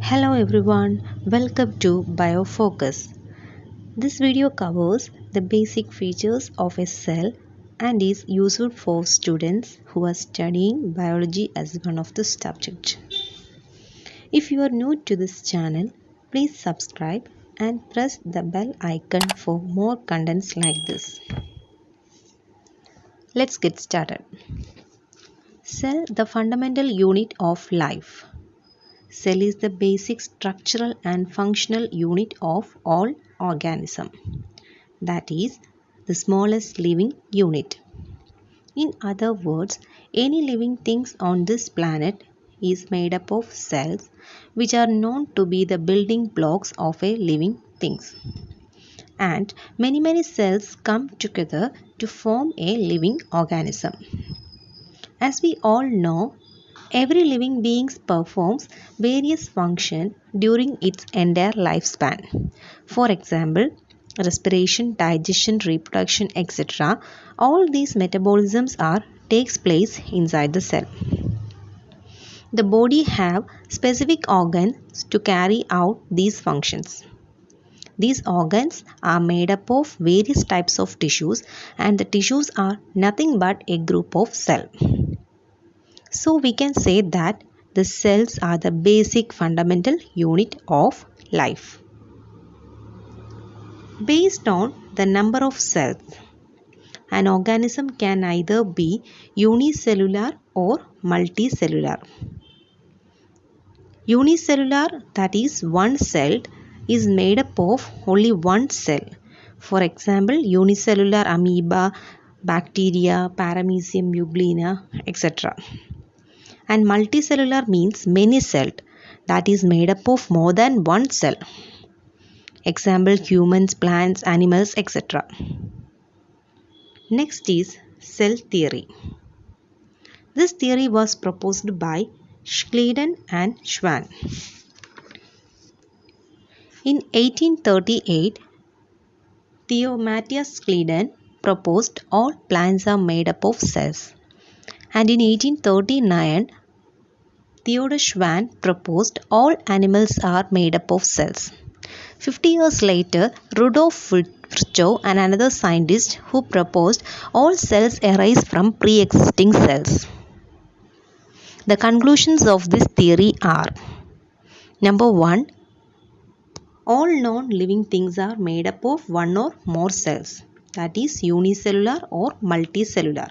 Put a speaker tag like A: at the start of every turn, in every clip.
A: Hello everyone, welcome to BioFocus. This video covers the basic features of a cell and is useful for students who are studying biology as one of the subjects. If you are new to this channel, please subscribe and press the bell icon for more contents like this. Let's get started. Cell, the fundamental unit of life. Cell is the basic structural and functional unit of all organisms. That is, the smallest living unit. In other words, any living things on this planet is made up of cells which are known to be the building blocks of a living things. And many cells come together to form a living organism. As we all know, every living being performs various functions during its entire lifespan. For example, respiration, digestion, reproduction, etc. All these metabolisms takes place inside the cell. The body have specific organs to carry out these functions. These organs are made up of various types of tissues, and the tissues are nothing but a group of cells. So we can say that the cells are the basic fundamental unit of life. Based on the number of cells, an organism can either be unicellular or multicellular. Unicellular, that is one cell, is made up of only one cell. For example, unicellular amoeba, bacteria, Paramecium euglena, etc. And multicellular means many celled, that is made up of more than one cell. Example, humans, plants, animals, etc. Next is cell theory. This theory was proposed by Schleiden and Schwann. In 1838, Theo Matthias Schleiden proposed all plants are made up of cells. And in 1839, Theodor Schwann proposed all animals are made up of cells. 50 years later, Rudolf Virchow and another scientist who proposed all cells arise from pre-existing cells. The conclusions of this theory are: number 1, all non-living things are made up of one or more cells, that is unicellular or multicellular.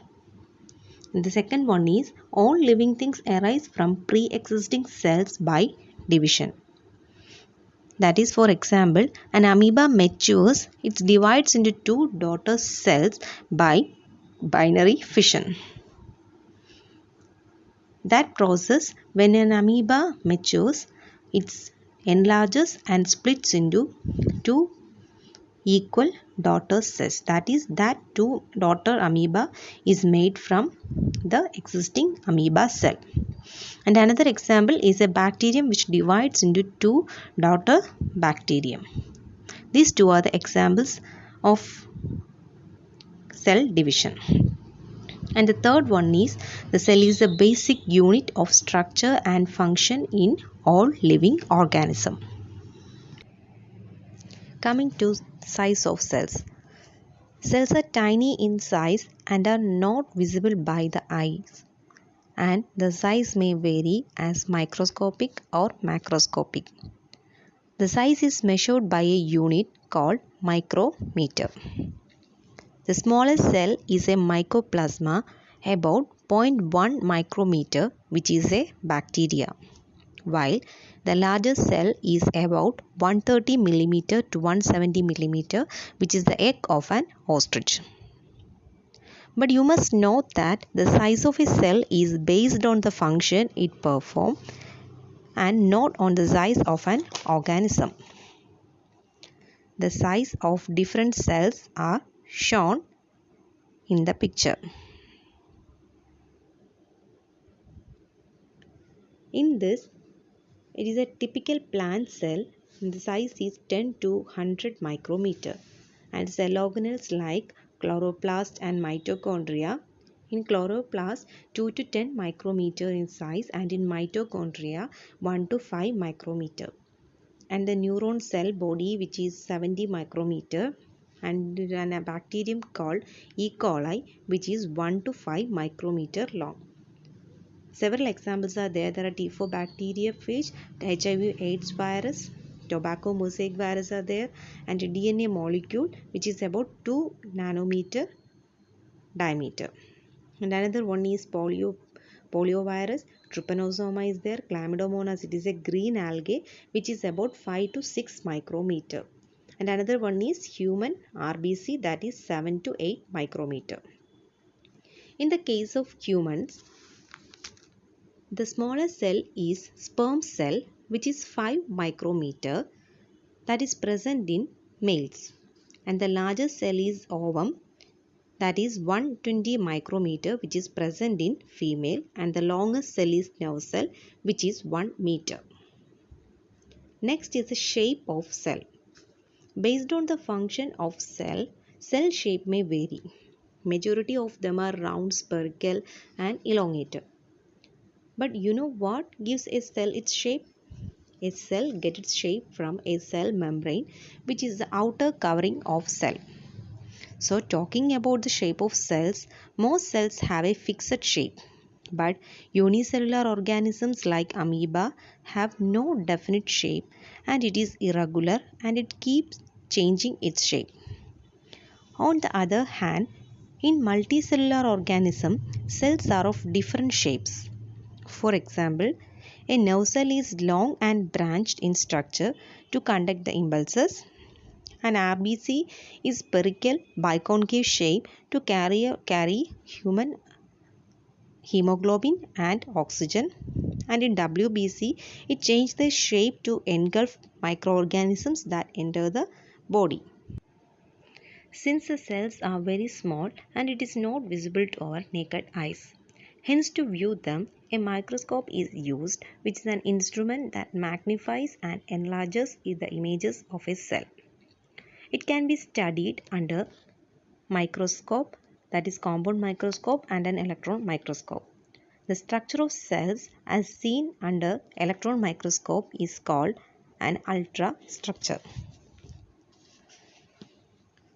A: And the second one is all living things arise from pre-existing cells by division. That is, for example, an amoeba matures, it divides into two daughter cells by binary fission. That process, when an amoeba matures, it enlarges and splits into two equal daughter cells. That is, that two daughter amoeba is made from the existing amoeba cell. And another example is a bacterium which divides into two daughter bacterium. These two are the examples of cell division. And the third one is the cell is the basic unit of structure and function in all living organisms. Coming to size of cells. Cells are tiny in size and are not visible by the eyes, and the size may vary as microscopic or macroscopic. The size is measured by a unit called micrometer. The smallest cell is a mycoplasma, about 0.1 micrometer, which is a bacteria, while the largest cell is about 130 millimeter to 170 millimeter, which is the egg of an ostrich. But you must note that the size of a cell is based on the function it performs and not on the size of an organism. The size of different cells are shown in the picture. In this, it is a typical plant cell. The size is 10 to 100 micrometer, and cell organelles like chloroplast and mitochondria In chloroplast, 2 to 10 micrometer in size, and in mitochondria, 1 to 5 micrometer. And the neuron cell body, which is 70 micrometer, and a bacterium called E. coli, which is 1 to 5 micrometer long. Several examples are there. There are T4 bacteriophage, the HIV/AIDS virus, tobacco mosaic virus are there, and a DNA molecule which is about 2 nanometer diameter. And another one is poliovirus, trypanosoma is there, chlamydomonas, it is a green algae which is about 5 to 6 micrometer. And another one is human RBC, that is 7 to 8 micrometer. In the case of humans, the smallest cell is sperm cell, which is 5 micrometer, that is present in males. And the largest cell is ovum, that is 120 micrometer, which is present in female. And the longest cell is nerve cell, which is 1 meter. Next is the shape of cell. Based on the function of cell, cell shape may vary. Majority of them are round, spherical and elongated. But you know what gives a cell its shape? A cell gets its shape from a cell membrane, which is the outer covering of cell. So talking about the shape of cells, most cells have a fixed shape. But unicellular organisms like amoeba have no definite shape, and it is irregular and it keeps changing its shape. On the other hand, in multicellular organisms, cells are of different shapes. For example, a nerve cell is long and branched in structure to conduct the impulses. An RBC is spherical biconcave shape to carry human hemoglobin and oxygen. And in WBC, it changed the shape to engulf microorganisms that enter the body. Since the cells are very small and it is not visible to our naked eyes, hence to view them, a microscope is used, which is an instrument that magnifies and enlarges the images of a cell. It can be studied under microscope, that is compound microscope, and an electron microscope. The structure of cells as seen under electron microscope is called an ultrastructure.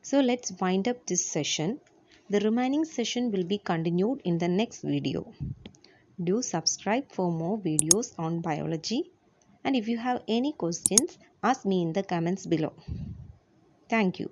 A: So let's wind up this session. The remaining session will be continued in the next video. Do subscribe for more videos on biology, and if you have any questions, ask me in the comments below. Thank you.